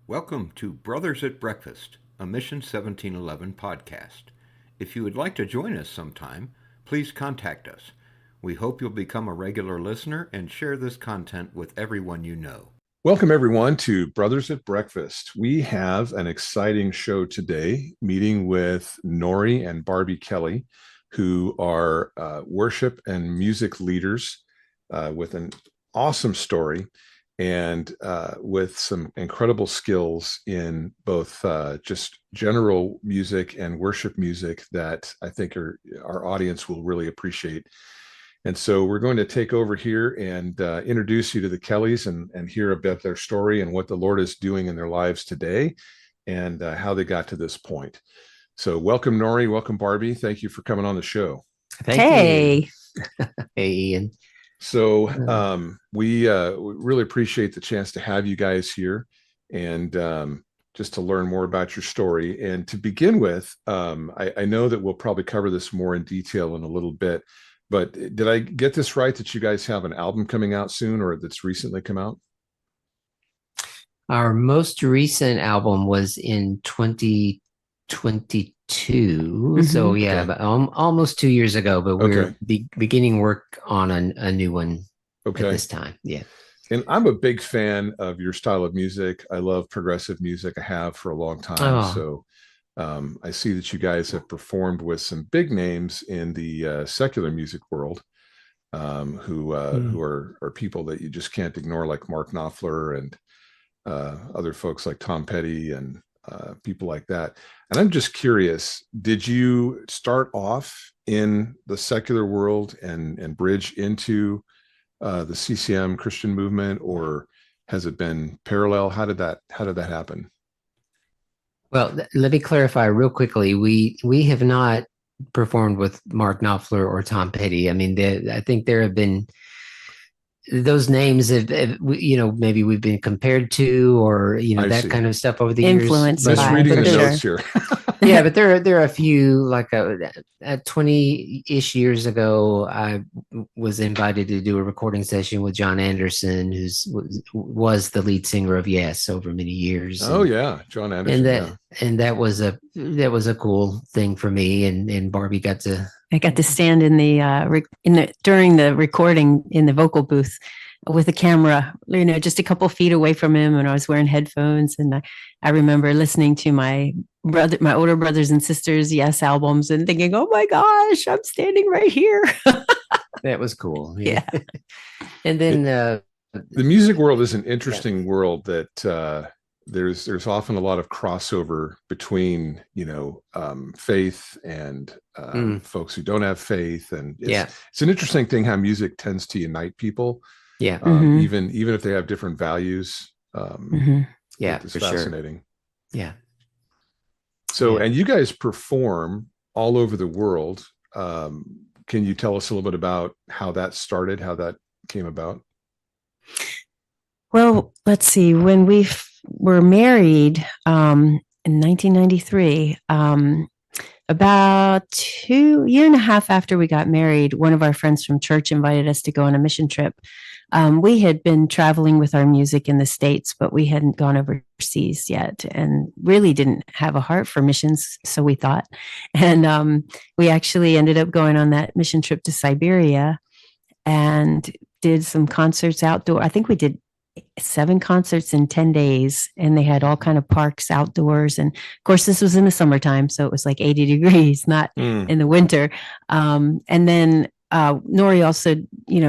Welcome to Brothers at Breakfast, a Mission 1711 podcast. If you would like to join us sometime, please contact us. We hope you'll become a regular listener and share this content with everyone you know. Welcome, everyone, to Brothers at Breakfast. We have an exciting show today, meeting with Nori and Barbie Kelley, who are worship and music leaders with an awesome story and with some incredible skills in both just general music and worship music that I think our audience will really appreciate. And so we're going to take over here and introduce you to the Kelleys and hear about their story and what the Lord is doing in their lives today and how they got to this point. So welcome, Nori. Welcome, Barbie. Thank you for coming on the show. Thank you. Hey, Ian. So we really appreciate the chance to have you guys here and just to learn more about your story. And to begin with, I know that we'll probably cover this more in detail in a little bit, but did I get this right that you guys have an album coming out soon or that's recently come out? Our most recent album was in 2022. So yeah, Okay. but almost 2 years ago, but we're Okay. beginning work on a new one at Okay. this time. Yeah. And I'm a big fan of your style of music. I love progressive music. I have for a long time. Oh, So I see that you guys have performed with some big names in the secular music world, who are people that you just can't ignore, like Mark Knopfler and other folks like Tom Petty and people like that. And I'm just curious, did you start off in the secular world and bridge into the CCM Christian movement, or has it been parallel? How did that happen? well, let me clarify real quickly. We have not performed with Mark Knopfler or Tom Petty. I mean, I think there have been those names maybe we've been compared to, or I that see. kind of stuff over the years. Influenced Just by, reading for the sure. notes here. Yeah, but there are a few, like 20-ish years ago, I was invited to do a recording session with John Anderson, was the lead singer of Yes over many years. Oh yeah, John And Anderson. that Yeah. and that was a cool thing for me, and Barbie got to. I got to stand in the during the recording in the vocal booth with a camera, just a couple feet away from him, and I was wearing headphones. And I remember listening to my older brothers and sisters' Yes albums, and thinking, "Oh my gosh, I'm standing right here." That was cool. Yeah. And then The music world is an yeah. interesting world that there's often a lot of crossover between faith and folks who don't have faith, and Yeah. it's an interesting thing how music tends to unite people, Yeah. even if they have different values. Yeah, It's for sure. fascinating. Yeah. So, Yeah. and you guys perform all over the world. Can you tell us a little bit about how that started, how that came about? Well, let's see. When we were married in 1993, about 2 years and a half after we got married, one of our friends from church invited us to go on a mission trip. We had been traveling with our music in the States, but we hadn't gone overseas yet and really didn't have a heart for missions, so we thought. And we actually ended up going on that mission trip to Siberia and did some concerts outdoor. I think we did 7 concerts in 10 days, and they had all kind of parks outdoors. And of course, this was in the summertime, so it was like 80 degrees, not in the winter. And then Nori also,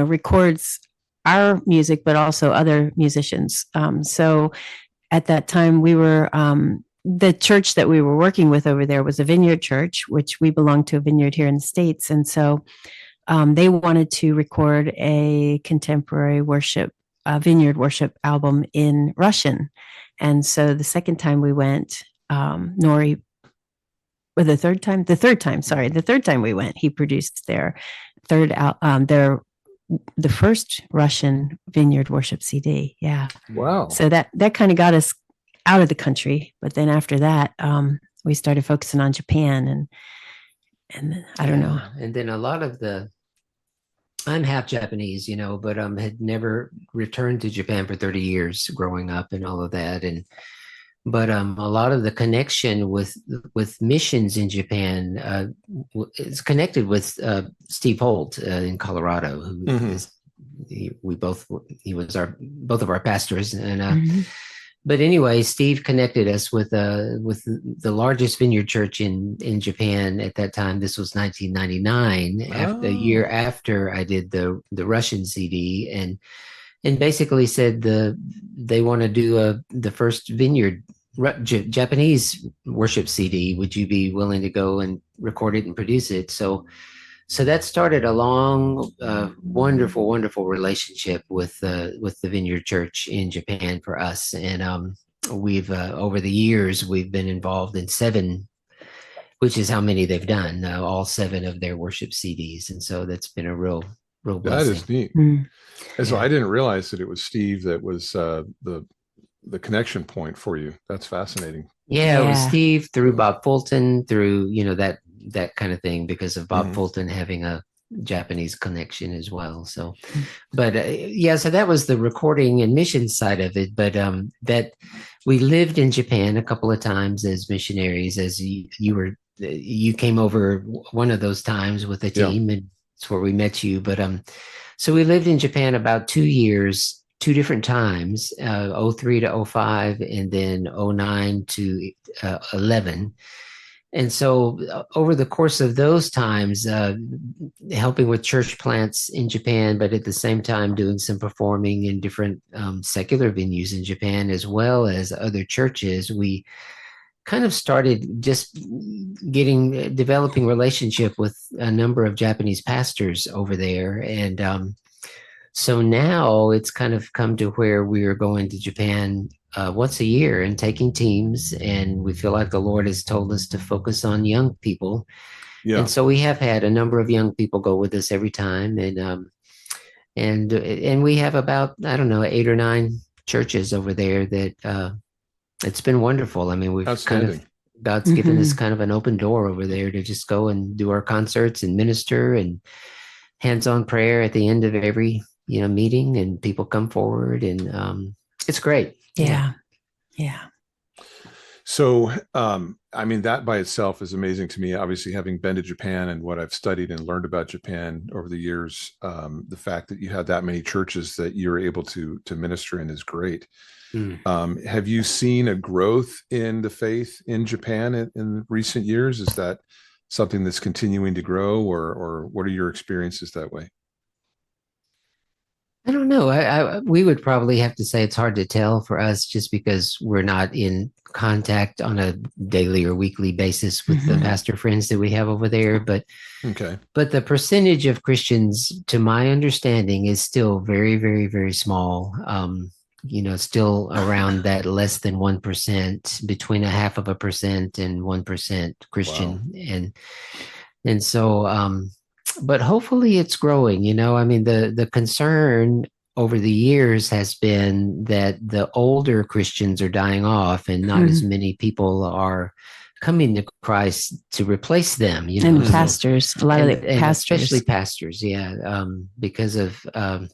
records our music, but also other musicians. So at that time, we were the church that we were working with over there was a Vineyard church, which we belong to a vineyard here in the States. And so they wanted to record a contemporary vineyard worship album in Russian. And so the second time we went, Nori, or the third time we went, he produced their the first Russian vineyard worship CD. Yeah. Wow. So that kind of got us out of the country. But then after that, we started focusing on Japan, and I don't know. And then a lot of I'm half Japanese, but had never returned to Japan for 30 years growing up and all of that. And but a lot of the connection with missions in Japan is connected with Steve Holt in Colorado, who is he was our both of our pastors, and but anyway, Steve connected us with the largest vineyard church in Japan at that time. This was 1999, a year after I did the Russian CD, and basically said they want to do the first vineyard Japanese worship CD. Would you be willing to go and record it and produce it? So that started a long, wonderful, wonderful relationship with the Vineyard Church in Japan for us, and we've over the years we've been involved in 7, which is how many they've done, all 7 of their worship CDs, and so that's been a real blessing. That is neat. And so I didn't realize that it was Steve that was the connection point for you. That's fascinating. Yeah, it was Steve through Bob Fulton, through that kind of thing, because of Bob Fulton having a Japanese connection as well. So, but so that was the recording and mission side of it. But that we lived in Japan a couple of times as missionaries, as you came over one of those times with a team, and it's where we met you. But so we lived in Japan about 2 years, 2 different times, 03 to 05, and then 09 to 11. And so over the course of those times, helping with church plants in Japan, but at the same time doing some performing in different secular venues in Japan, as well as other churches, we kind of started just developing relationship with a number of Japanese pastors over there. And so now it's kind of come to where we are going to Japan once a year and taking teams, and we feel like the Lord has told us to focus on young people. And so we have had a number of young people go with us every time, and we have about, I don't know, 8 or 9 churches over there that it's been wonderful. I mean, we've God's given us kind of an open door over there to just go and do our concerts and minister and hands-on prayer at the end of every meeting, and people come forward, and it's great. Yeah. So, I mean, that by itself is amazing to me. Obviously, having been to Japan and what I've studied and learned about Japan over the years, the fact that you had that many churches that you're able to minister in is great. Have you seen a growth in the faith in Japan in recent years? Is that something that's continuing to grow, or what are your experiences that way? I don't know. We would probably have to say it's hard to tell for us, just because we're not in contact on a daily or weekly basis with the pastor friends that we have over there. But the percentage of Christians, to my understanding, is still very, very, very small. Still around that less than 1%, between 0.5% and 1% Christian. Wow. And so, but hopefully it's growing. I mean, the concern over the years has been that the older Christians are dying off, and not as many people are coming to Christ to replace them. And pastors, a lot of the pastors, especially pastors, because of I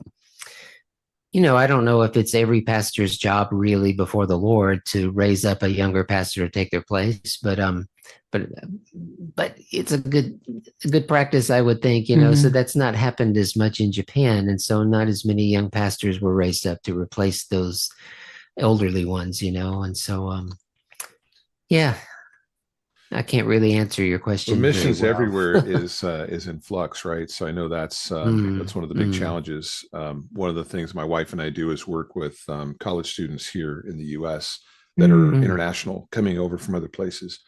don't know if it's every pastor's job really before the Lord to raise up a younger pastor to take their place, but it's a good practice, I would think, so that's not happened as much in Japan. And so not as many young pastors were raised up to replace those elderly ones, and so, I can't really answer your question. Well, missions everywhere is in flux, right? So I know that's one of the big challenges. One of the things my wife and I do is work with college students here in the U.S. that are international, coming over from other places,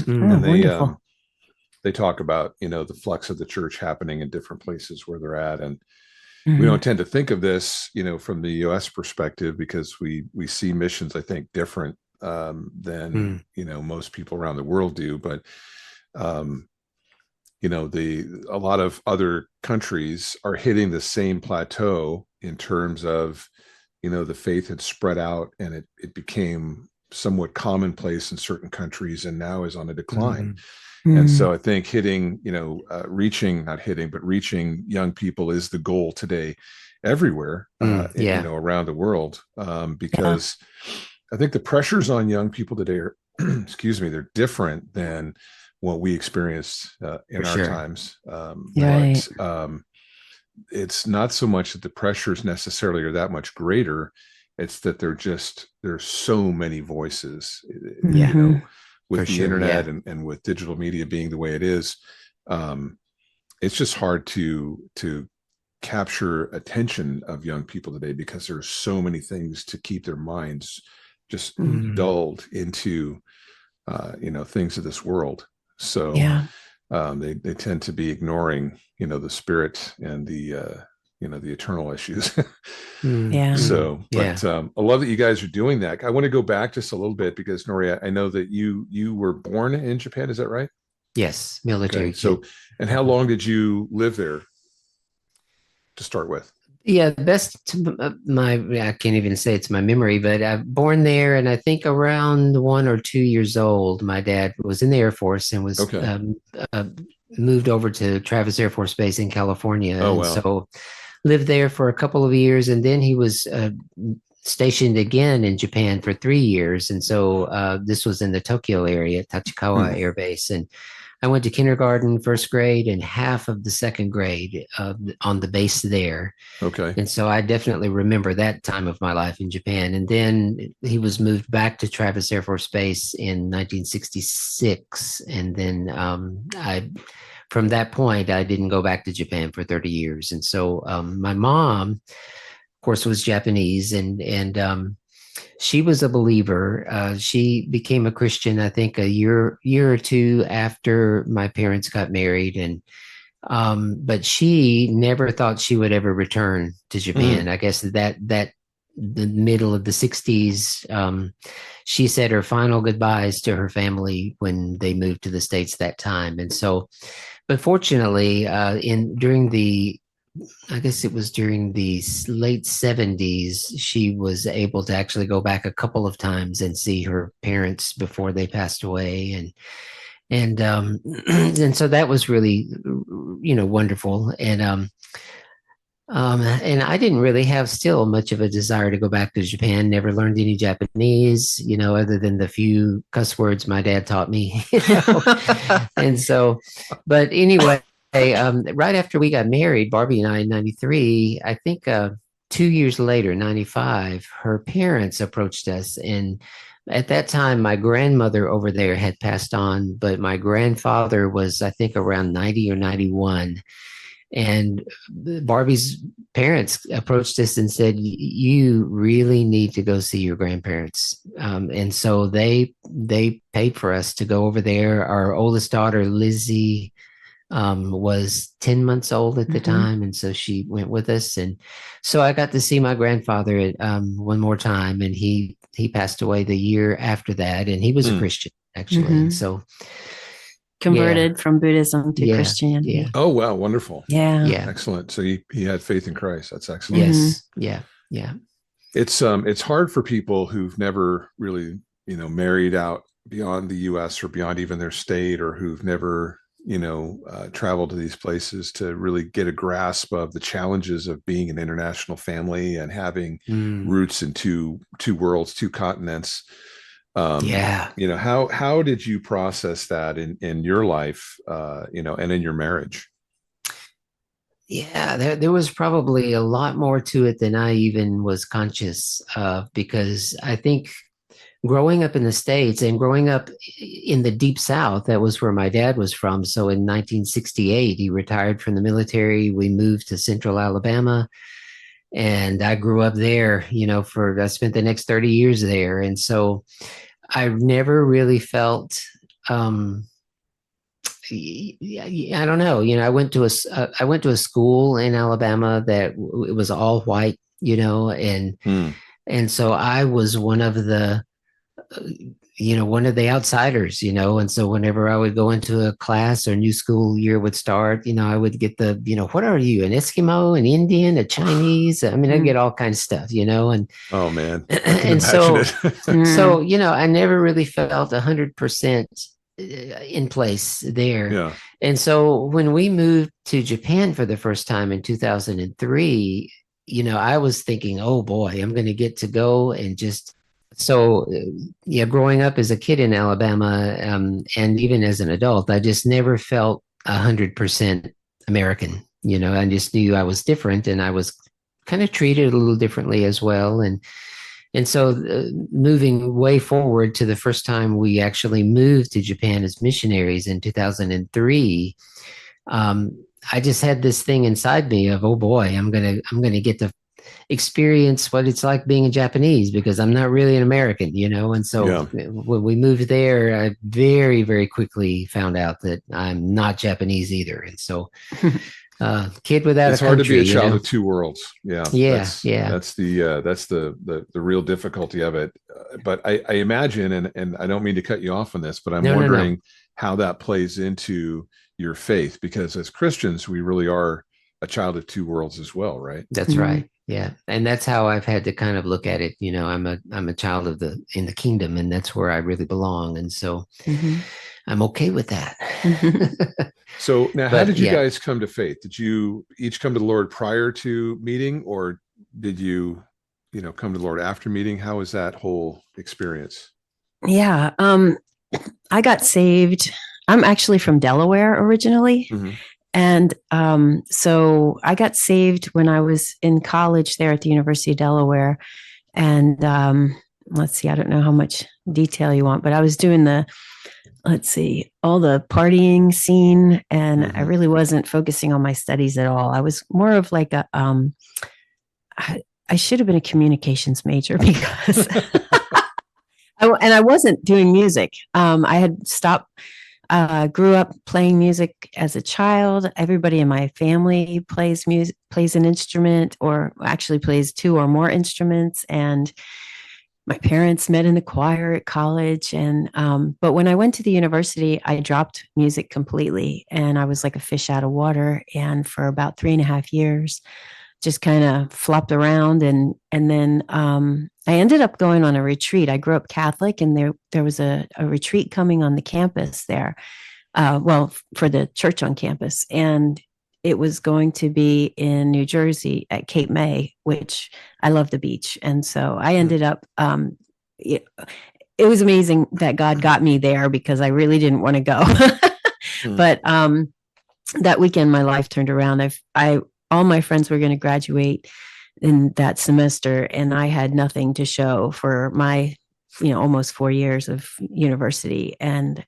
and they talk about the flux of the church happening in different places where they're at, and we don't tend to think of this, from the U.S. perspective, because we see missions, I think, different than most people around the world do. But a lot of other countries are hitting the same plateau in terms of the faith had spread out, and it became somewhat commonplace in certain countries, and now is on a decline. And so I think reaching young people is the goal today everywhere, around the world, because I think the pressures on young people today are, excuse me, they're different than what we experienced in For our sure. times. Right. But it's not so much that the pressures necessarily are that much greater. It's that there's so many voices, Yeah. with For the sure. internet Yeah. and with digital media being the way it is. Um, it's just hard to capture attention of young people today because there's so many things to keep their minds just Mm. dulled into things of this world. So Yeah. they tend to be ignoring the spirit and the eternal issues. Yeah. So, Yeah. but I love that you guys are doing that. I want to go back just a little bit because Nori, I know that you were born in Japan. Is that right? Yes. Okay. Military So, kid. and how long did you live there to start with? Yeah, the best my I can't even say it's my memory, but I born there, and I think around 1 or 2 years old, my dad was in the Air Force and was Okay. uh, moved over to Travis Air Force Base in California, Oh, and wow. so lived there for a couple of years, and then he was stationed again in Japan for 3 years, and so this was in the Tokyo area, Tachikawa Hmm. Air Base, and I went to kindergarten, first grade, and half of the second grade on the base there. Okay. And so I definitely remember that time of my life in Japan. And then he was moved back to Travis Air Force Base in 1966. And then from that point, I didn't go back to Japan for 30 years. And so my mom, of course, was Japanese, and she was a believer. She became a Christian, I think, a year or two after my parents got married, and but she never thought she would ever return to Mm. Japan. I guess that the middle of the 60s, she said her final goodbyes to her family when they moved to the States that time. And so, but fortunately, in during the I guess it was during the late 70s, she was able to actually go back a couple of times and see her parents before they passed away. And and so that was really wonderful. And I didn't really have still much of a desire to go back to Japan. Never learned any Japanese, other than the few cuss words my dad taught me. And so, but anyway, right after we got married, Barbie and I in '93, I think 2 years later, '95, her parents approached us. And at that time, my grandmother over there had passed on, but my grandfather was, I think, around 90 or 91. And Barbie's parents approached us and said, "You really need to go see your grandparents." And so they paid for us to go over there. Our oldest daughter, Lizzie, was 10 months old at the time, and so she went with us. And so I got to see my grandfather one more time, and he passed away the year after that, and he was a Mm. Christian actually. And so Converted from Buddhism to yeah, Christianity. Oh, wow. Wonderful. Yeah. yeah, Excellent. So he had faith in Christ. That's excellent. yes, yeah. It's hard for people who've never really, married out beyond the US or beyond even their state, or who've never, traveled to these places, to really get a grasp of the challenges of being an international family and having Mm, roots in two worlds, two continents. yeah. How did you process that in your life, and in your marriage? Yeah, there was probably a lot more to it than I even was conscious of, because I think growing up in the States and growing up in the deep South, that was where my dad was from. So in 1968, he retired from the military. We moved to Central Alabama, and I grew up there, I spent the next 30 years there. And so I never really felt, I don't know. I went to a school in Alabama that it was all white, and Hmm. so I was uh, one of the outsiders, and so whenever I would go into a class or new school year would start, I would get what are you, an Eskimo, an Indian, a Chinese? I mean, I get all kinds of stuff, and Oh, man, I can and imagine so it. I never really felt 100% in place there. Yeah. And so when we moved to Japan for the first time in 2003, I was thinking, oh boy, I'm going to get to go and just So yeah, growing up as a kid in Alabama, and even as an adult, I just never felt 100% American. I just knew I was different, and I was kind of treated a little differently as well. And so, moving way forward to the first time we actually moved to Japan as missionaries in 2003, I just had this thing inside me of, oh boy, I'm gonna get to experience what it's like being a Japanese, because I'm not really an American. And so Yeah. when we moved there, I very, very quickly found out that I'm not Japanese either. And so, kid without It's a hard to be country, a child of two worlds. Yeah, Yeah, that's yeah. that's the real difficulty of it. But I imagine, and I don't mean to cut you off on this, but I'm No, no, no. wondering how that plays into your faith, because as Christians, we really are a child of two worlds as well, right? That's right. Yeah. And that's how I've had to kind of look at it. I'm a child in the kingdom, and that's where I really belong. And so I'm okay with that. So now, how But did you yeah, guys come to faith? Did you each come to the Lord prior to meeting, or did you, come to the Lord after meeting? How was that whole experience? Yeah. I got saved. I'm actually from Delaware originally. Mm-hmm. And so I got saved when I was in college there at the University of Delaware. And let's see, I don't know how much detail you want, but I was doing all the partying scene. And I really wasn't focusing on my studies at all. I was more of like I should have been a communications major because I wasn't doing music. I had stopped. Grew up playing music as a child. Everybody in my family plays music, plays an instrument, or actually plays two or more instruments. And my parents met in the choir at college. And but when I went to the university, I dropped music completely, and I was like a fish out of water. And for about 3.5 years, just kind of flopped around, and then I ended up going on a retreat. I grew up Catholic, and there was a retreat coming on the campus there. Well, for the church on campus, and it was going to be in New Jersey at Cape May, which I love the beach, and so I ended up. It was amazing that God got me there because I really didn't want to go, but that weekend my life turned around. I all my friends were going to graduate in that semester, and I had nothing to show for my almost 4 years of university. And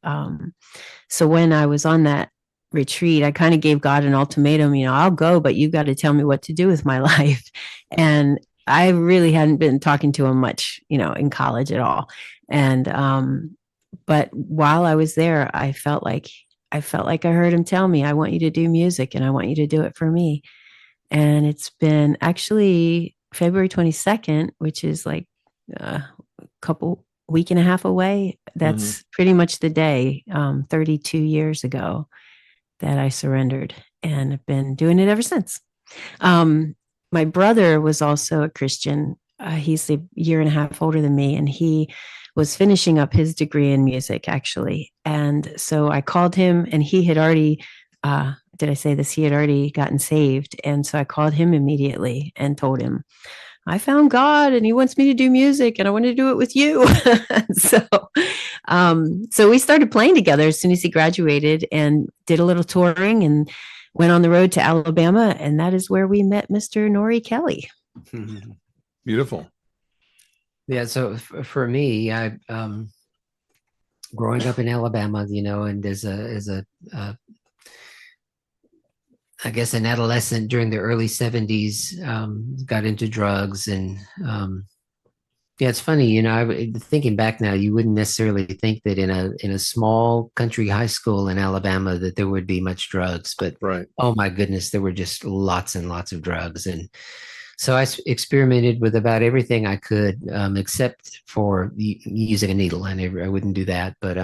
so when I was on that retreat, I kind of gave God an ultimatum. I'll go, but you got to tell me what to do with my life. And I really hadn't been talking to him much in college at all. And but while I was there, I felt like I heard him tell me, I want you to do music, and I want you to do it for me. And it's been actually February 22nd, which is like a week and a half away. That's pretty much the day, 32 years ago, that I surrendered, and have been doing it ever since. My brother was also a Christian. He's a year and a half older than me, and he was finishing up his degree in music, actually. And so I called him, and he had already, did I say this? He had already gotten saved. And so I called him immediately and told him, I found God, and he wants me to do music, and I want to do it with you. So we started playing together as soon as he graduated, and did a little touring, and went on the road to Alabama. And that is where we met Mr. Nori Kelley. Beautiful. Yeah. So for me, I growing up in Alabama, and as a I guess an adolescent during the early 70s, got into drugs. And yeah, it's funny, thinking back now, you wouldn't necessarily think that in a small country high school in Alabama that there would be much drugs, but right. Oh my goodness, there were just lots and lots of drugs. And so I experimented with about everything I could, except for using a needle. I wouldn't do that, but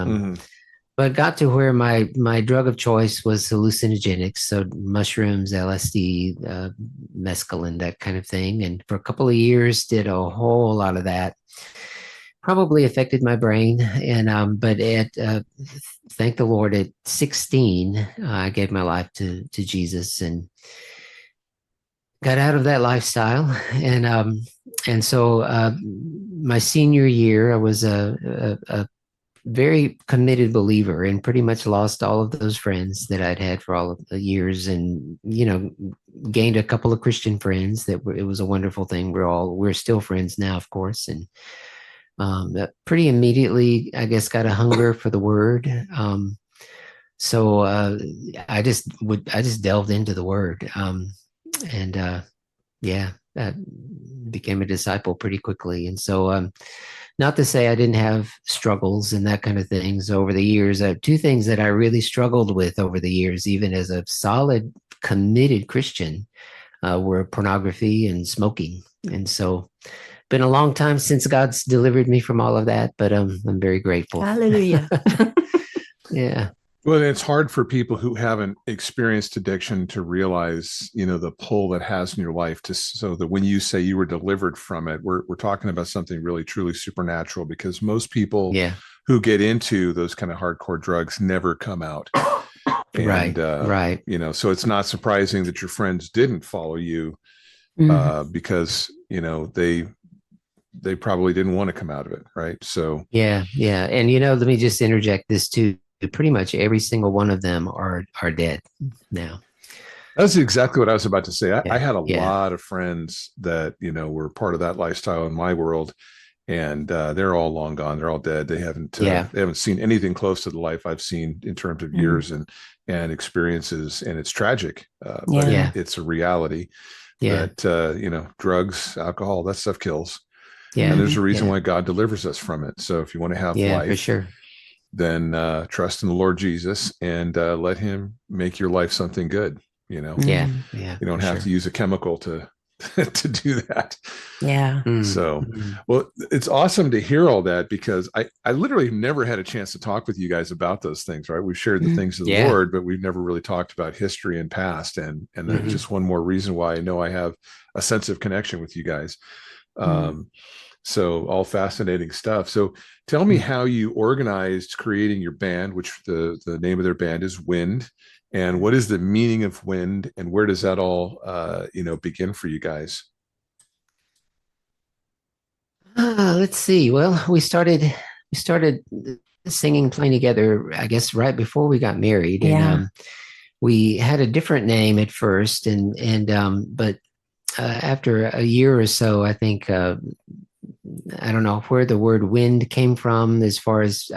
got to where my drug of choice was hallucinogenics, so mushrooms, LSD, mescaline, that kind of thing. And for a couple of years, did a whole lot of that. Probably affected my brain, and but thank the Lord, at 16, I gave my life to Jesus and got out of that lifestyle. and so my senior year, I was a very committed believer and pretty much lost all of those friends that I'd had for all of the years, and gained a couple of Christian friends it was a wonderful thing. We're still friends now, of course, and pretty immediately, I guess, got a hunger for the word. So I just delved into the word, and became a disciple pretty quickly. And so, not to say I didn't have struggles and that kind of things over the years. Two things that I really struggled with over the years, even as a solid, committed Christian, were pornography and smoking. And so, been a long time since God's delivered me from all of that, but I'm very grateful. Hallelujah. Yeah. Well, it's hard for people who haven't experienced addiction to realize, the pull that has in your life, so that when you say you were delivered from it, we're talking about something really truly supernatural, because most people who get into those kind of hardcore drugs never come out. And, right. So it's not surprising that your friends didn't follow you, because, they probably didn't want to come out of it. Right. So, yeah. And, let me just interject this too. Pretty much every single one of them are dead now. That's exactly what I was about to say. I had a lot of friends that, were part of that lifestyle in my world, and they're all long gone. They're all dead. They haven't seen anything close to the life I've seen in terms of years and experiences. And it's tragic, but it's a reality that, drugs, alcohol, that stuff kills. Yeah. And there's a reason why God delivers us from it. So if you want to have life, for sure, then trust in the Lord Jesus and let him make your life something good. You don't have to use a chemical to to do that. Yeah. So, well, it's awesome to hear all that, because I literally never had a chance to talk with you guys about those things, right? We've shared the things of the Lord, but we've never really talked about history and past. And that's just one more reason why I know I have a sense of connection with you guys. So all fascinating stuff. So tell me how you organized creating your band, which the name of their band is Wind. And what is the meaning of wind, and where does that all, begin for you guys? Let's see. Well, we started singing, playing together, I guess, right before we got married. And we had a different name at first, but after a year or so, I think, I don't know where the word wind came from, as far as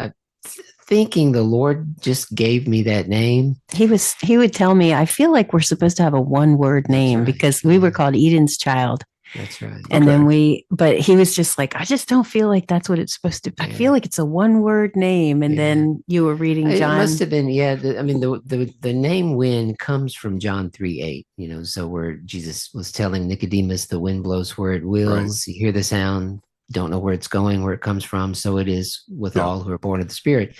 thinking the Lord just gave me that name. He would tell me, I feel like we're supposed to have a one-word name, because we were called Eden's child. That's right. And then but he was just like, I just don't feel like that's what it's supposed to be. I feel like it's a one-word name. And then you were reading John. It must have been, the name wind comes from John 3:8, so where Jesus was telling Nicodemus, the wind blows where it wills. Right. You hear the sound, don't know where it's going, where it comes from. So it is with all who are born of the Spirit.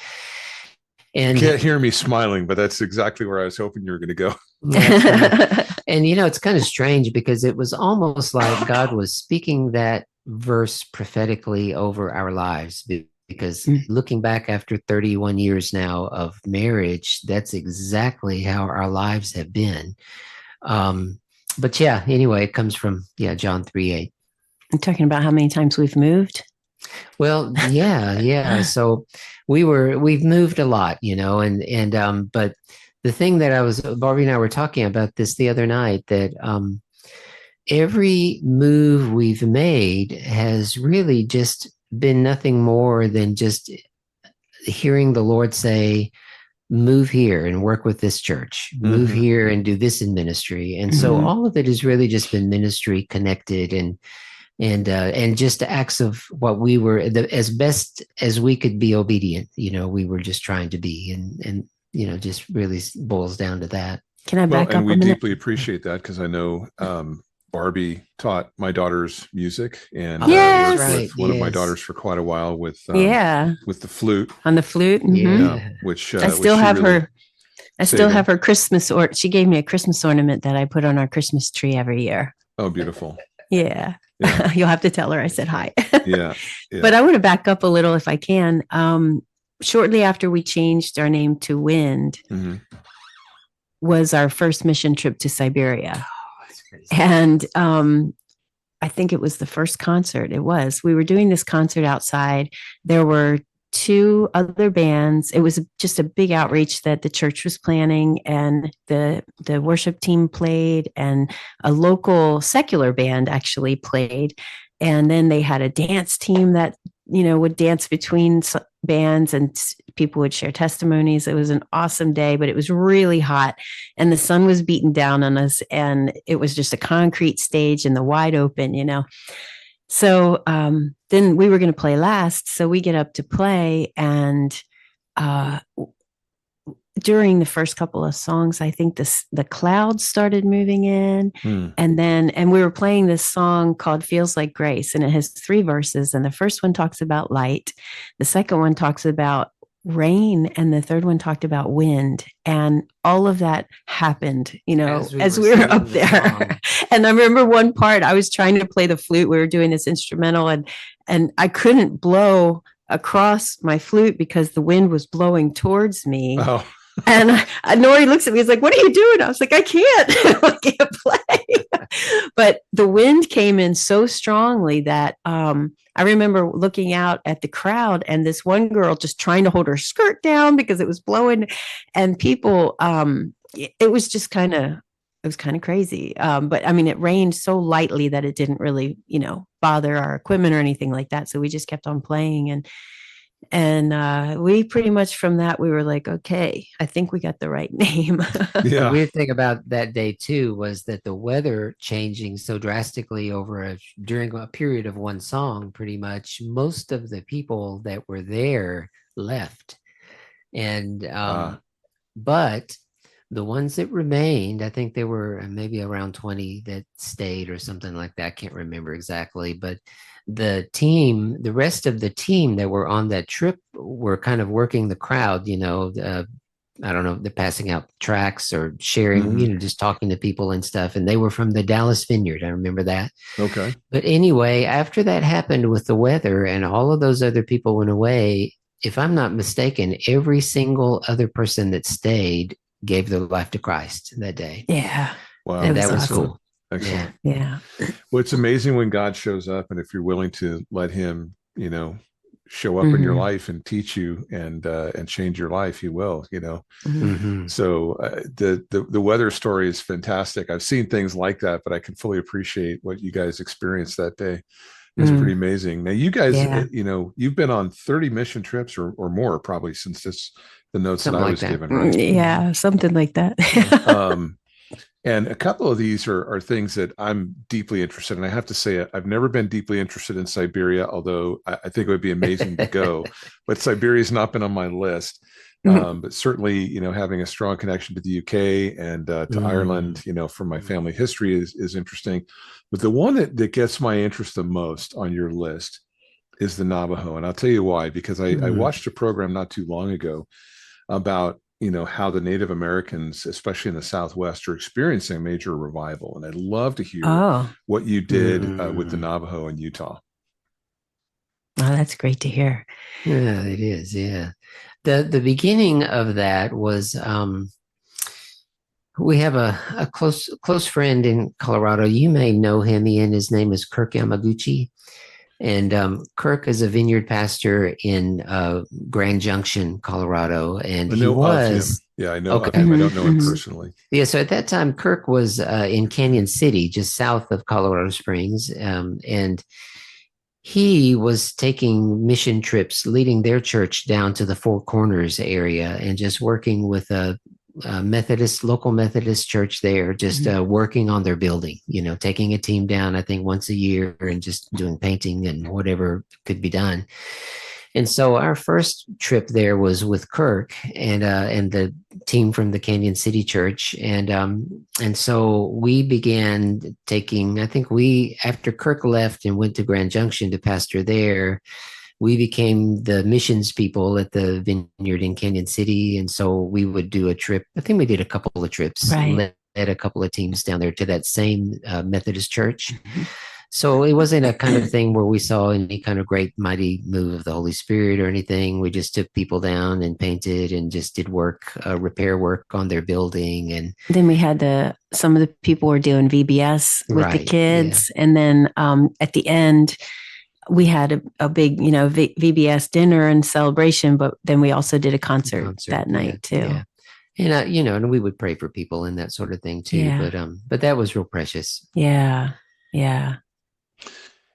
And you can't hear me smiling, but that's exactly where I was hoping you were going to go. Right. And, it's kind of strange, because it was almost like God was speaking that verse prophetically over our lives, because looking back after 31 years now of marriage, that's exactly how our lives have been. But anyway, it comes from, John 3:8. I'm talking about how many times we've moved. Well, yeah. So we've moved a lot, but the thing that Barbie and I were talking about this the other night, that every move we've made has really just been nothing more than just hearing the Lord say, move here and work with this church, move here and do this in ministry. And so all of it has really just been ministry connected, and just acts of what we were, as best as we could be obedient, we were just trying to be, and just really boils down to that. Can I back up and we a minute? deeply appreciate that, because I know Barbie taught my daughters music, and Yes. worked with one of my daughters for quite a while with with the flute. On the flute. Which I still have her. I still have her Christmas, or she gave me a Christmas ornament that I put on our Christmas tree every year. Oh, beautiful. Yeah. You'll have to tell her I said hi. Yeah. But I want to back up a little if I can. Shortly after we changed our name to Wind was our first mission trip to Siberia. And I think it was the first concert. We were doing this concert outside. There were two other bands. It was just a big outreach that the church was planning, and the worship team played, and a local secular band actually played. And then they had a dance team that, would dance between bands, and people would share testimonies. It was an awesome day, but it was really hot and the sun was beating down on us, and it was just a concrete stage in the wide open. So then we were going to play last. So we get up to play, and during the first couple of songs, I think the clouds started moving in, and we were playing this song called "Feels Like Grace," and it has 3 verses. And the first one talks about light, the second one talks about rain, and the third one talked about wind. And all of that happened, as we were up there. And I remember one part, I was trying to play the flute. We were doing this instrumental, and I couldn't blow across my flute because the wind was blowing towards me. Oh. And Nori looks at me, he's like, "What are you doing?" I was like, "I can't, I can't play." But the wind came in so strongly that I remember looking out at the crowd, and this one girl just trying to hold her skirt down because it was blowing, and people, it was just kind of crazy. But I mean, it rained so lightly that it didn't really, bother our equipment or anything like that. So we just kept on playing, and we pretty much from that, we were like, okay, I think we got the right name. Yeah. The weird thing about that day too was that the weather changing so drastically during a period of one song, pretty much most of the people that were there left. And but the ones that remained, I think there were maybe around 20 that stayed or something like that. I can't remember exactly, but the rest of the team that were on that trip were kind of working the crowd, I don't know, they're passing out tracts or sharing, just talking to people and stuff. And they were from the Dallas Vineyard. I remember that. Okay. But anyway, after that happened with the weather and all of those other people went away, if I'm not mistaken, every single other person that stayed gave their life to Christ that day. Yeah. Wow. And that was awesome. cool. Excellent. Yeah. Well, it's amazing when God shows up, and if you're willing to let him, show up in your life and teach you and change your life, he will, So the weather story is fantastic. I've seen things like that, but I can fully appreciate what you guys experienced that day. It's pretty amazing. Now you guys, you've been on 30 mission trips or more probably since the notes something that I was given, right? Yeah, something like that. And a couple of these are things that I'm deeply interested in. I have to say, I've never been deeply interested in Siberia, although I think it would be amazing to go. But Siberia's not been on my list. But certainly, having a strong connection to the UK and to Ireland, from my family history is interesting. But the one that gets my interest the most on your list is the Navajo. And I'll tell you why, because I watched a program not too long ago about how the Native Americans, especially in the Southwest, are experiencing a major revival. And I'd love to hear what you did with the Navajo in Utah. Oh, that's great to hear. Yeah, it is. Yeah. The beginning of that was we have a close friend in Colorado. You may know him, Ian. His name is Kirk Yamaguchi. And Kirk is a vineyard pastor in Grand Junction, Colorado. And he was... Yeah, I know of him. I don't know him personally. Yeah, so at that time, Kirk was in Canyon City, just south of Colorado Springs. And he was taking mission trips, leading their church down to the Four Corners area and just working with a local Methodist church there, just working on their building, taking a team down, I think once a year and just doing painting and whatever could be done. And so our first trip there was with Kirk and the team from the Canyon City Church. And so we began taking, I think after Kirk left and went to Grand Junction to pastor there, we became the missions people at the vineyard in Canyon City. And so we would do a trip. I think we did a couple of trips, led a couple of teams down there to that same Methodist church. So it wasn't a kind of thing where we saw any kind of great mighty move of the Holy Spirit or anything. We just took people down and painted and just did work, repair work on their building. And then we had some of the people were doing VBS with the Right, kids. And then at the end, we had a big, VBS dinner and celebration, but then we also did a concert that night too. Yeah. And and we would pray for people and that sort of thing too. Yeah. But that was real precious. Yeah. Yeah.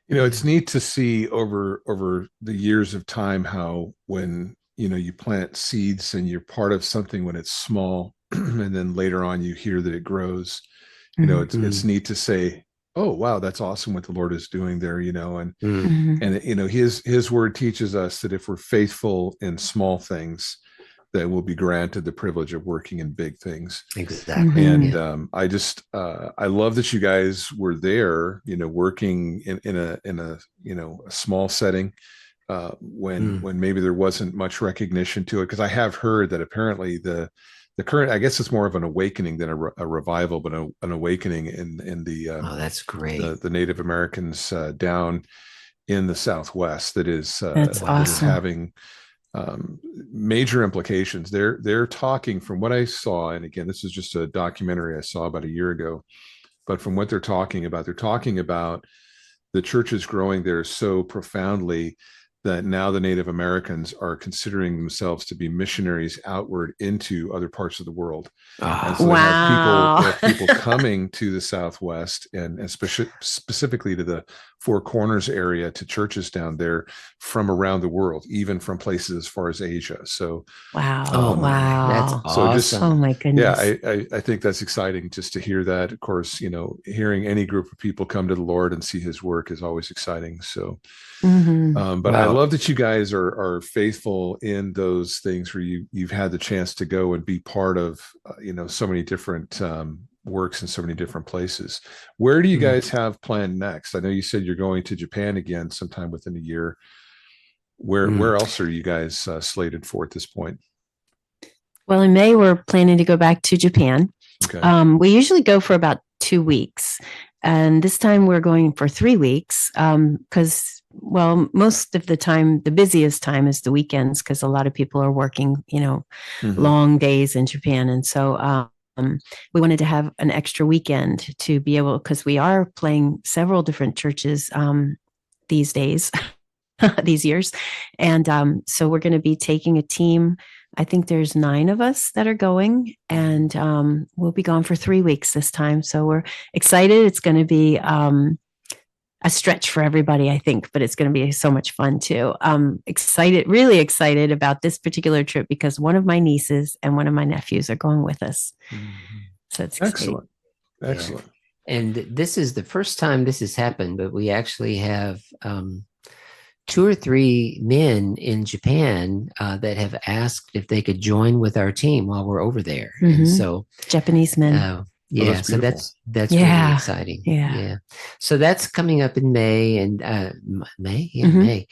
It's neat to see over the years of time how when you plant seeds and you're part of something when it's small, and then later on you hear that it grows. It's neat to say, oh wow, that's awesome what the Lord is doing there. And his word teaches us that if we're faithful in small things, that we'll be granted the privilege of working in big things. Exactly. And I love that you guys were there, working in a small setting when maybe there wasn't much recognition to it. Because I have heard that apparently the current, I guess it's more of an awakening than a revival, but an awakening in the oh, that's great. the Native Americans down in the Southwest that is That's awesome. that is having major implications. They're talking, from what I saw, and again, this is just a documentary I saw about a year ago, but from what they're talking about the churches growing there so profoundly that now the Native Americans are considering themselves to be missionaries outward into other parts of the world. And so wow. they have people coming to the Southwest and specifically to the Four Corners area, to churches down there from around the world, even from places as far as Asia. So wow. Wow. That's awesome. Just, oh my goodness. Yeah, I think that's exciting just to hear that. Of course, hearing any group of people come to the Lord and see his work is always exciting. So but wow. I love that you guys are faithful in those things where you've had the chance to go and be part of so many different works in so many different places. Where do you guys have planned next? I know you said you're going to Japan again sometime within a year. Where else are you guys slated for at this point? Well, in May we're planning to go back to Japan. Okay. We usually go for about 2 weeks, and this time we're going for 3 weeks because most of the time, the busiest time is the weekends because a lot of people are working, long days in Japan. And so we wanted to have an extra weekend to be able, because we are playing several different churches these days, these years. And so we're going to be taking a team. I think there's 9 of us that are going, and we'll be gone for 3 weeks this time. So we're excited. It's going to be a stretch for everybody, I think, but it's going to be so much fun too. Really excited about this particular trip because one of my nieces and one of my nephews are going with us. So it's excellent. Excellent. Yeah. And this is the first time this has happened, but we actually have 2 or 3 men in Japan that have asked if they could join with our team while we're over there. And so Japanese men. Yeah, so that's really exciting. Yeah. So that's coming up in May and May.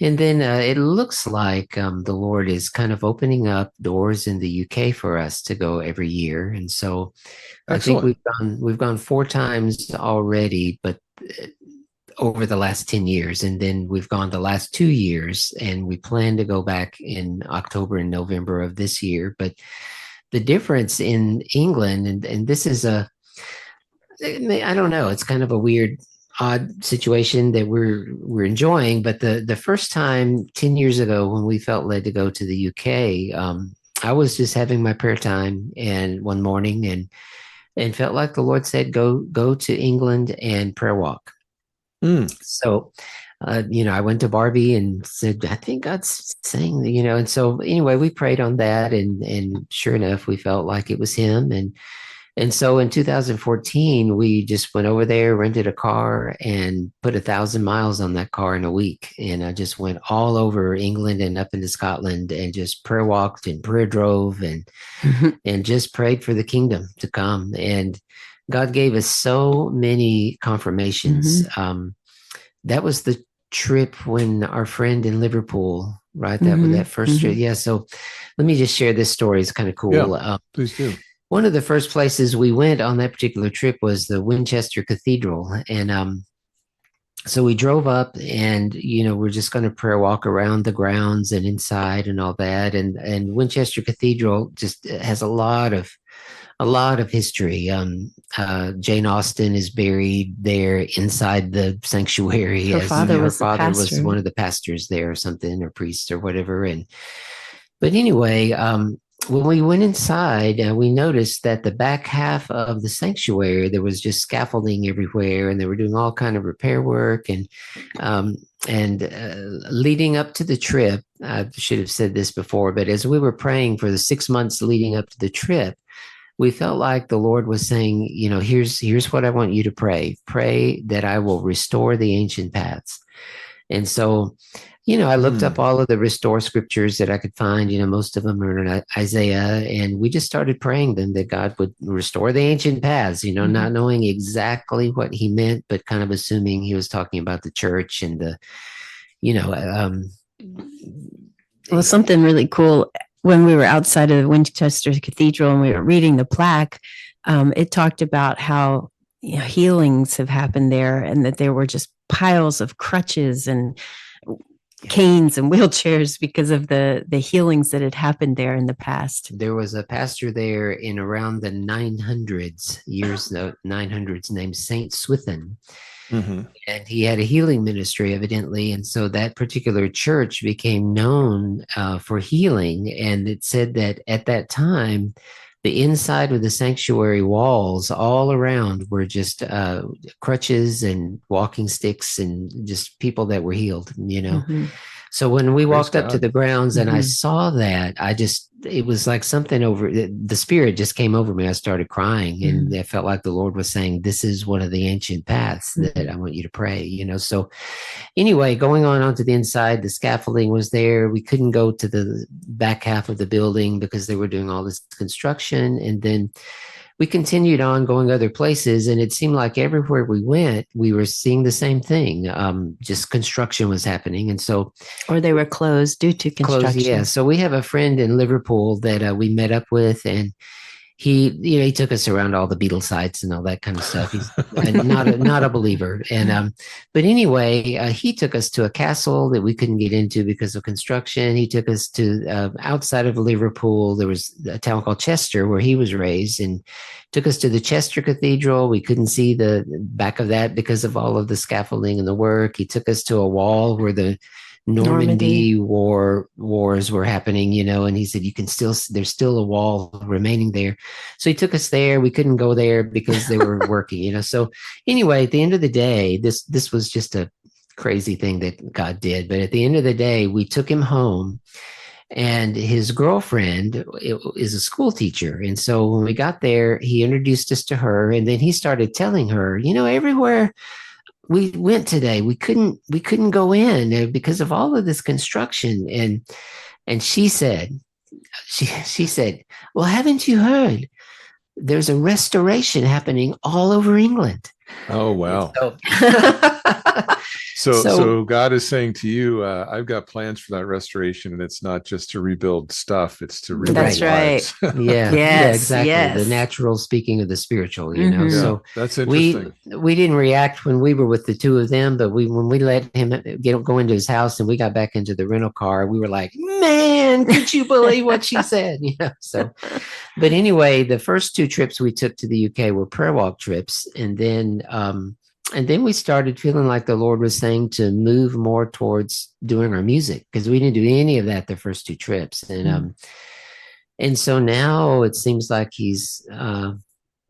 And then it looks like the Lord is kind of opening up doors in the UK for us to go every year. And so excellent. I think we've gone 4 times already, but over the last 10 years. And then we've gone the last 2 years, and we plan to go back in October and November of this year. But the difference in England, and this is I don't know, it's kind of a weird, odd situation that we're enjoying. But the first time 10 years ago when we felt led to go to the UK, I was just having my prayer time and one morning and felt like the Lord said, go to England and prayer walk. So I went to Barbie and said, I think God's saying, and so anyway, we prayed on that, and sure enough, we felt like it was him. And so in 2014, we just went over there, rented a car, and put 1,000 miles on that car in a week. And I just went all over England and up into Scotland and just prayer walked and prayer drove and just prayed for the kingdom to come. And God gave us so many confirmations. That was the trip when our friend in Liverpool, right? That first trip. Yeah. So let me just share this story. It's kind of cool. Yeah, please do. One of the first places we went on that particular trip was the Winchester Cathedral. And so we drove up, and we're just going to prayer walk around the grounds and inside and all that. And Winchester Cathedral just has a lot of history. Jane Austen is buried there inside the sanctuary, Her as father her was the father was pastor. one of the pastors there or something, or priest or whatever. But anyway, when we went inside, we noticed that the back half of the sanctuary, there was just scaffolding everywhere, and they were doing all kind of repair work. Um, and leading up to the trip, I should have said this before, but as we were praying for the 6 months leading up to the trip, we felt like the Lord was saying, here's what I want you to pray. Pray that I will restore the ancient paths. And so, I looked up all of the restore scriptures that I could find. Most of them are in Isaiah, and we just started praying them that God would restore the ancient paths, not knowing exactly what he meant, but kind of assuming he was talking about the church and the, Well, something really cool when we were outside of Winchester Cathedral and we were reading the plaque, it talked about how healings have happened there, and that there were just piles of crutches and canes and wheelchairs because of the healings that had happened there in the past. There was a pastor there in around the 900s named Saint Swithin. Mm-hmm. And he had a healing ministry, evidently. And so that particular church became known for healing. And it said that at that time, the inside of the sanctuary walls all around were just crutches and walking sticks and just people that were healed, So when we walked up to the grounds and I saw that, it was like something the spirit just came over me. I started crying, and I felt like the Lord was saying, this is one of the ancient paths that I want you to pray, So anyway, going on onto the inside, the scaffolding was there. We couldn't go to the back half of the building because they were doing all this construction. And then we continued on going other places, and it seemed like everywhere we went, we were seeing the same thing. Just construction was happening. And so, or they were closed due to construction. Yeah. So we have a friend in Liverpool that we met up with, and he took us around all the Beatles sites and all that kind of stuff. He's not a believer. And but anyway, he took us to a castle that we couldn't get into because of construction. He took us to outside of Liverpool. There was a town called Chester where he was raised, and took us to the Chester Cathedral. We couldn't see the back of that because of all of the scaffolding and the work. He took us to a wall where the Normandy wars were happening, and he said, there's still a wall remaining there. So he took us there. We couldn't go there because they were working, So anyway, at the end of the day, this was just a crazy thing that God did. But at the end of the day, we took him home, and his girlfriend is a school teacher. And so when we got there, he introduced us to her, and then he started telling her, everywhere we went today, we couldn't go in because of all of this construction. And she said, well, haven't you heard? There's a restoration happening all over England. Oh, wow. So God is saying to you, I've got plans for that restoration, and it's not just to rebuild stuff, it's to rebuild lives. Right. Yeah, exactly. Yes. The natural speaking of the spiritual, So that's interesting. We didn't react when we were with the two of them, but when we let him go into his house and we got back into the rental car, we were like, man, could you believe what she said? So, but anyway, the first two trips we took to the UK were prayer walk trips. And then we started feeling like the Lord was saying to move more towards doing our music, because we didn't do any of that the first two trips. And so now it seems like he's. I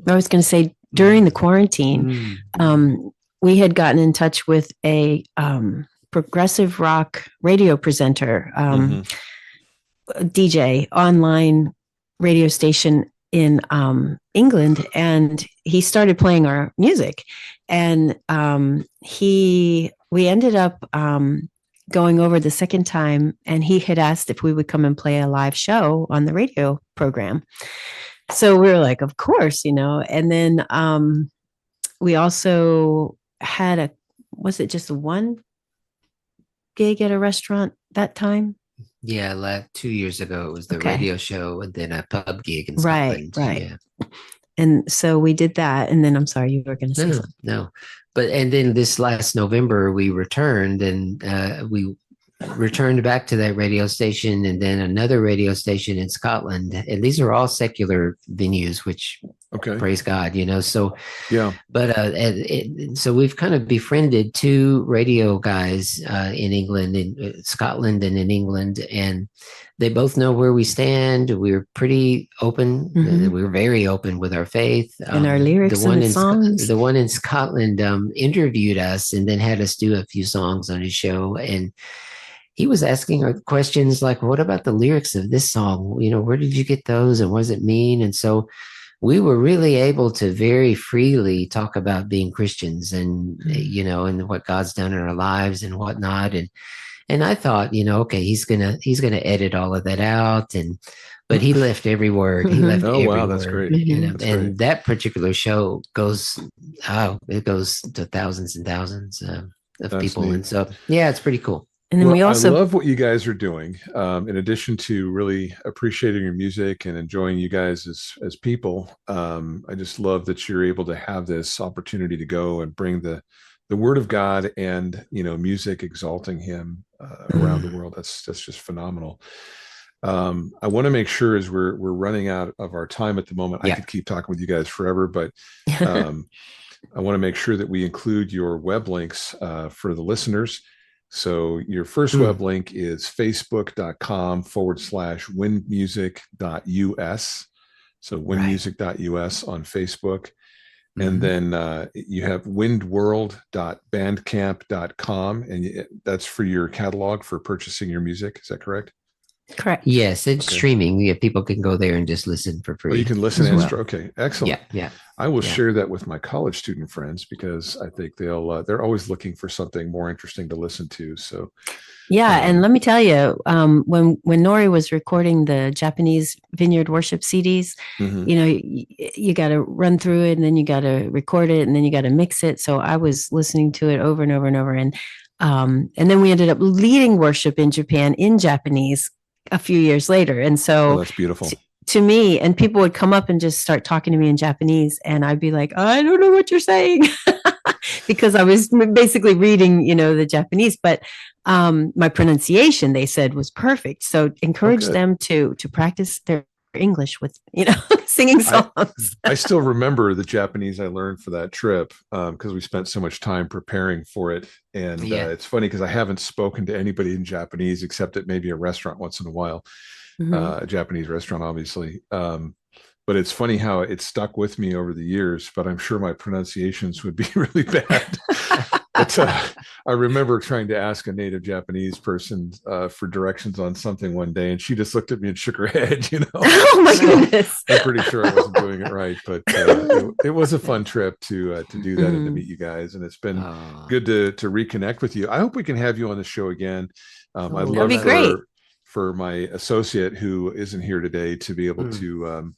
was going to say, during the quarantine, we had gotten in touch with a progressive rock radio presenter, DJ, online radio station in England, and he started playing our music. And we ended up going over the second time, and he had asked if we would come and play a live show on the radio program. So we were like, of course, And then we also had was it just one gig at a restaurant that time? Yeah, like 2 years ago, it was the radio show, and then a pub gig in Scotland. Right. Yeah. And so we did that. And then, I'm sorry, you were going to say something. No. and then this last November we returned, and we returned back to that radio station, and then another radio station in Scotland, and these are all secular venues, which Okay. praise God, so Yeah. but so we've kind of befriended two radio guys in England, in Scotland and in England, and they both know where we stand. We're pretty open. We're very open with our faith and our lyrics and the songs. The one in Scotland interviewed us and then had us do a few songs on his show, and he was asking our questions like, "What about the lyrics of this song? Where did you get those, and what does it mean?" And so we were really able to very freely talk about being Christians and, and what God's done in our lives and whatnot. And I thought, okay, he's going to edit all of that out. But he left every word. He left every wow, that's word. great. And, That's great. that particular show goes to thousands and thousands of people. Neat. And so, yeah, it's pretty cool. And then I love what you guys are doing. In addition to really appreciating your music and enjoying you guys as people, I just love that you're able to have this opportunity to go and bring the word of God and music exalting Him around the world. That's just phenomenal. I want to make sure as we're running out of our time at the moment. I could keep talking with you guys forever, but I want to make sure that we include your web links for the listeners. So your first web link is facebook.com/windmusic.us. So windmusic.us on Facebook. And then you have windworld.bandcamp.com. And that's for your catalog for purchasing your music. Is that correct? Correct. Yes, it's streaming. Yeah, people can go there and just listen for free. Oh, you can listen and okay, excellent. Yeah. I will share that with my college student friends because I think they're always looking for something more interesting to listen to. So and let me tell you, when Nori was recording the Japanese Vineyard Worship CDs, you got to run through it, and then you got to record it, and then you got to mix it. So I was listening to it over and over and over, and then we ended up leading worship in Japan in Japanese a few years later. And so that's beautiful. To me, and people would come up and just start talking to me in Japanese, and I'd be like, I don't know what you're saying, because I was basically reading, the Japanese, but my pronunciation, they said, was perfect. So encourage them to practice their English with, singing songs. I still remember the Japanese I learned for that trip because we spent so much time preparing for it. And it's funny because I haven't spoken to anybody in Japanese except at maybe a restaurant once in a while, a Japanese restaurant, obviously. But it's funny how it stuck with me over the years, but I'm sure my pronunciations would be really bad. But I remember trying to ask a native Japanese person for directions on something one day, and she just looked at me and shook her head, Oh my goodness. I'm pretty sure I wasn't doing it right, but it was a fun trip to do that and to meet you guys. And it's been good to reconnect with you. I hope we can have you on the show again. I'd love for my associate who isn't here today to be able to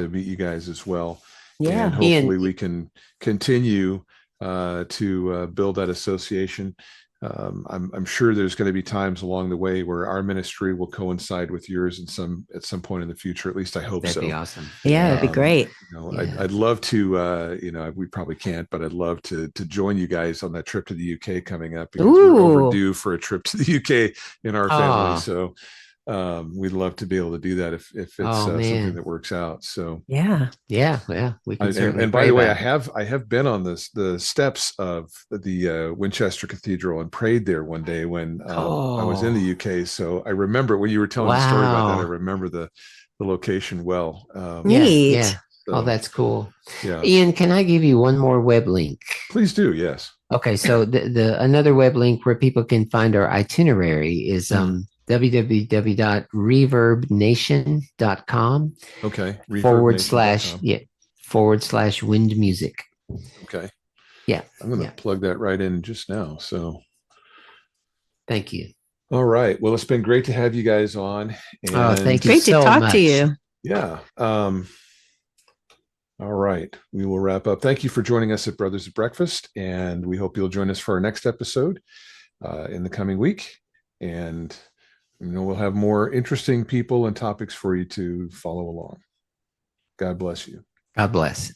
meet you guys as well. Yeah. And hopefully we can continue to build that association. I'm sure there's going to be times along the way where our ministry will coincide with yours at some point in the future. At least I hope so. That'd be awesome. Yeah, it'd be great. I'd love to, we probably can't, but I'd love to join you guys on that trip to the UK coming up because we're overdue for a trip to the UK in our family. So we'd love to be able to do that if it's something that works out. So we can certainly. And by the way, I have been on the steps of the Winchester Cathedral and prayed there one day when I was in the UK. So I remember when you were telling the story about that. I remember the location well. Neat. Yeah. So, that's cool. Yeah. Ian, can I give you one more web link? Please do. Yes. Okay. So the another web link where people can find our itinerary is www.reverbnation.com. Okay. // wind music. Okay. Yeah. I'm going to plug that right in just now. So thank you. All right. Well, it's been great to have you guys on. And thank you. Great so to talk much. to you. Yeah. All right. We will wrap up. Thank you for joining us at Brothers at Breakfast. And we hope you'll join us for our next episode in the coming week. And we'll have more interesting people and topics for you to follow along. God bless you. God bless.